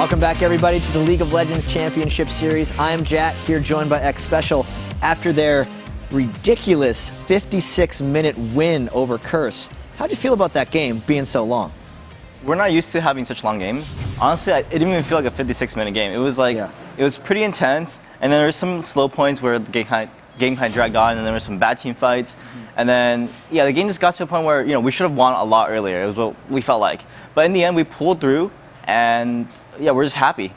Welcome back, everybody, to the League of Legends Championship Series. I am Jack, here joined by Xpecial. After their ridiculous 56-minute win over Curse, how'd you feel about that game being so long? We're not used to having such long games. Honestly, it didn't even feel like a 56-minute game. It was like, It was pretty intense, and then there were some slow points where the game kind of dragged on, and there were some bad team fights. And then, yeah, the game just got to a point where, we should have won a lot earlier. It was what we felt like. But in the end, we pulled through, and yeah, we're just happy.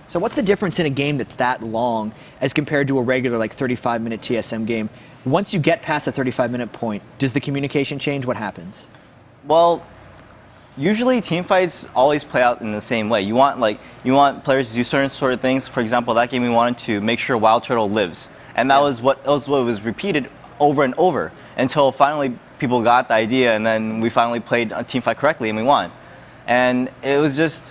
So what's the difference in a game that's that long as compared to a regular, like, 35-minute TSM game? Once you get past the 35-minute point, does the communication change? What happens? Well, usually team fights always play out in the same way. You want players to do certain sort of things. For example, that game we wanted to make sure Wild Turtle lives. And that was what was repeated over and over until finally people got the idea, and then we finally played a team fight correctly and we won. And it was just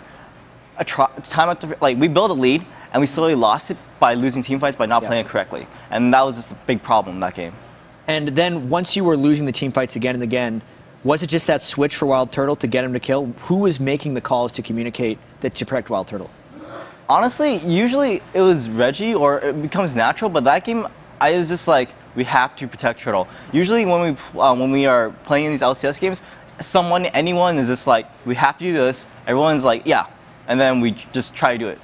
a time after, like, we built a lead and we slowly lost it by losing team fights by not playing it correctly. And that was just a big problem in that game. And then once you were losing the team fights again and again, was it just that switch for Wild Turtle to get him to kill? Who was making the calls to communicate that you protect Wild Turtle? Honestly, usually it was Reggie, or it becomes natural, but that game, I was just like, we have to protect Turtle. Usually when we are playing in these LCS games, anyone is just like, we have to do this. Everyone's like, yeah. And then we just try to do it.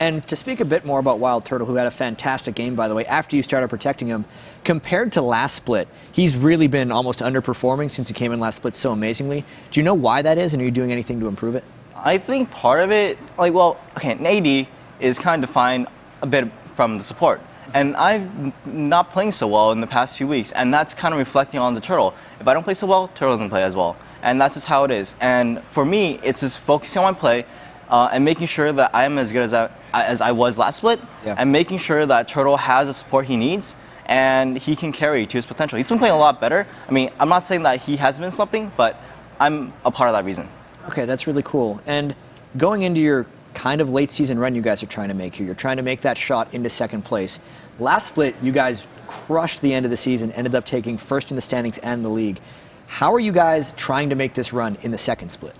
And to speak a bit more about Wild Turtle, who had a fantastic game, by the way, after you started protecting him, compared to last split, he's really been almost underperforming since he came in last split so amazingly. Do you know why that is, and are you doing anything to improve it? I think part of it, an AD is kind of defined a bit from the support. And I'm not playing so well in the past few weeks, and that's kind of reflecting on the Turtle. If I don't play so well, Turtle doesn't play as well. And that's just how it is. And for me, it's just focusing on my play and making sure that I'm as good as I was last split, and making sure that Turtle has the support he needs and he can carry to his potential. He's been playing a lot better. I mean, I'm not saying that he has been slumping, but I'm a part of that reason. Okay, that's really cool. And going into your kind of late season run you guys are trying to make here, you're trying to make that shot into second place. Last split, you guys crushed the end of the season, ended up taking first in the standings and the league. How are you guys trying to make this run in the second split?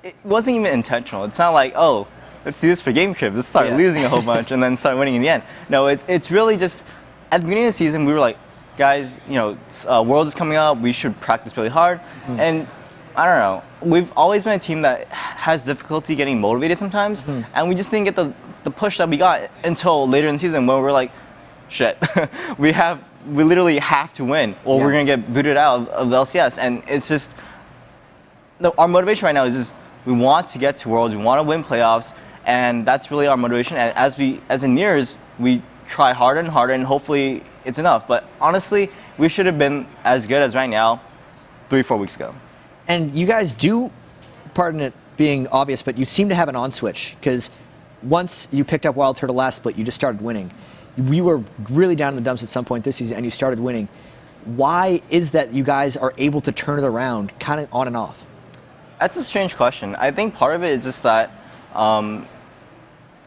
It wasn't even intentional. It's not like, oh, let's do this for game trip. Let's start losing a whole bunch and then start winning in the end. No, it's really just, at the beginning of the season, we were like, guys, Worlds is coming up. We should practice really hard. And I don't know. We've always been a team that has difficulty getting motivated sometimes, and we just didn't get the push that we got until later in the season when we're like, shit, we literally have to win, or we're gonna get booted out of the LCS. And it's just, our motivation right now is just, we want to get to Worlds, we want to win playoffs, and that's really our motivation. And as it nears, we try harder and harder, and hopefully it's enough. But honestly, we should have been as good as right now 3-4 weeks ago. And you guys do, pardon it being obvious, but you seem to have an on switch, because once you picked up Wild Turtle last split, you just started winning. We were really down in the dumps at some point this season, and you started winning. Why is that you guys are able to turn it around kind of on and off? That's a strange question. I think part of it is just that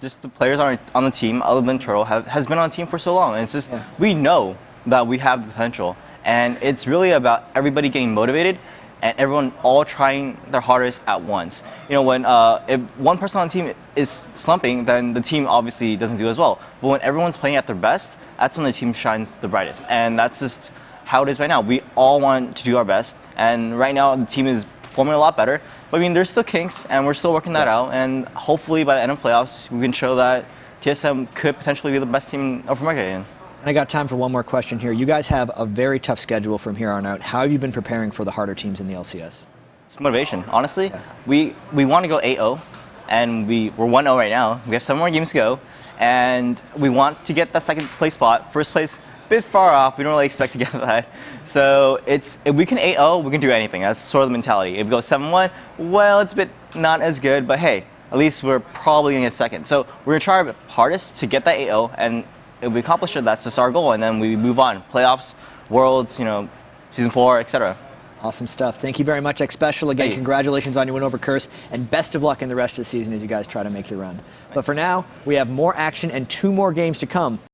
just the players on the team, other than Turtle, has been on the team for so long. And it's just, we know that we have the potential. And it's really about everybody getting motivated and everyone all trying their hardest at once. When if one person on the team is slumping, then the team obviously doesn't do as well. But when everyone's playing at their best, that's when the team shines the brightest. And that's just how it is right now. We all want to do our best. And right now, the team is performing a lot better. But I mean, there's still kinks, and we're still working that out. And hopefully, by the end of playoffs, we can show that TSM could potentially be the best team in North America again. And I got time for one more question here. You guys have a very tough schedule from here on out. How have you been preparing for the harder teams in the LCS? It's motivation, honestly. We want to go 8-0, and we're 1-0 right now. We have 7 more games to go, and we want to get that second place spot. First place, a bit far off. We don't really expect to get that. So if we can 8-0, we can do anything. That's sort of the mentality. If we go 7-1, well, it's a bit not as good, but hey, at least we're probably going to get second. So we're going to try our hardest to get that 8-0, and if we accomplish it, that's just our goal, and then we move on. Playoffs, Worlds, Season 4, etc. Awesome stuff. Thank you very much, Xpecial. Again, congratulations on your win over Curse, and best of luck in the rest of the season as you guys try to make your run. But for now, we have more action and 2 more games to come.